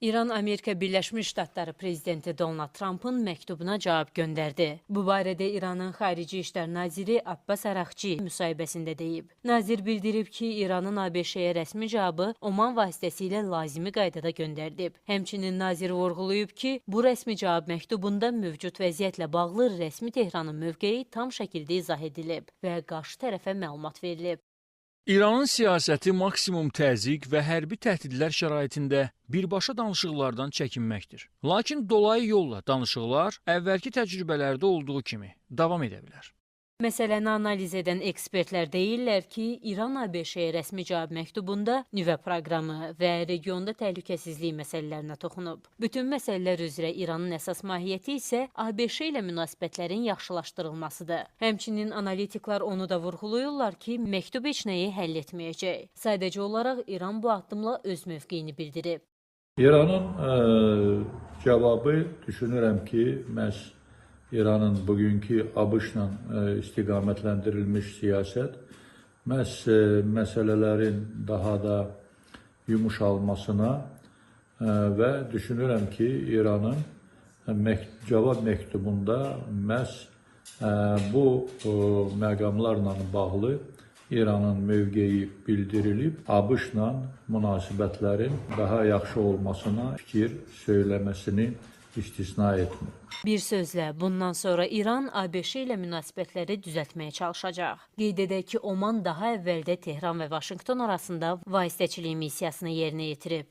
İran Amerika Birləşmiş Ştatları prezidenti Donald Trump'ın məktubuna cavab göndərdi. Bu barədə İranın Xarici İşlər Naziri Abbas Araqçı müsahibəsində deyib. Nazir bildirib ki, İranın ABŞ-yə rəsmi cavabı Oman vasitəsilə lazımi qaydada göndərdib. Həmçinin nazir vurğulayıb ki, bu rəsmi cavab məktubunda mövcud vəziyyətlə bağlı rəsmi Tehranın mövqeyi tam şəkildə izah edilib və qarşı tərəfə məlumat verilib. İranın siyasəti maksimum təzyiq və hərbi təhdidlər şəraitində birbaşa danışıqlardan çəkinməkdir. Lakin dolayı yolla danışıqlar əvvəlki təcrübələrdə olduğu kimi davam edə bilər. Məsələni analiz edən ekspertlər deyirlər ki, İran ABŞ-yə rəsmi cavab məktubunda nüvə proqramı və regionda təhlükəsizlik məsələlərinə toxunub. Bütün məsələlər üzrə İranın əsas mahiyyəti isə ABŞ ilə münasibətlərin yaxşılaşdırılmasıdır. Həmçinin analitiklar onu da vurğulayırlar ki, məktub heç nəyi həll etməyəcək. Sadəcə olaraq İran bu addımla öz mövqeyini bildirib. İranın cavabı düşünürəm ki, məhz İranın bugünkü ABŞ-la istiqamətləndirilmiş siyasət məhz məsələlərin daha da yumuşalmasına və düşünürəm ki, İranın cavab məktubunda məhz bu məqamlarla bağlı İranın mövqeyi bildirilib, ABŞ-la münasibətlərin daha yaxşı olmasına fikir söyləməsini istisna etmir. Bir sözlə, bundan sonra İran ABŞ ilə münasibətləri düzəltməyə çalışacaq. Qeyd edək ki, Oman daha əvvəldə Tehran və Vaşinqton arasında vasitəçilik missiyasını yerinə yetirib.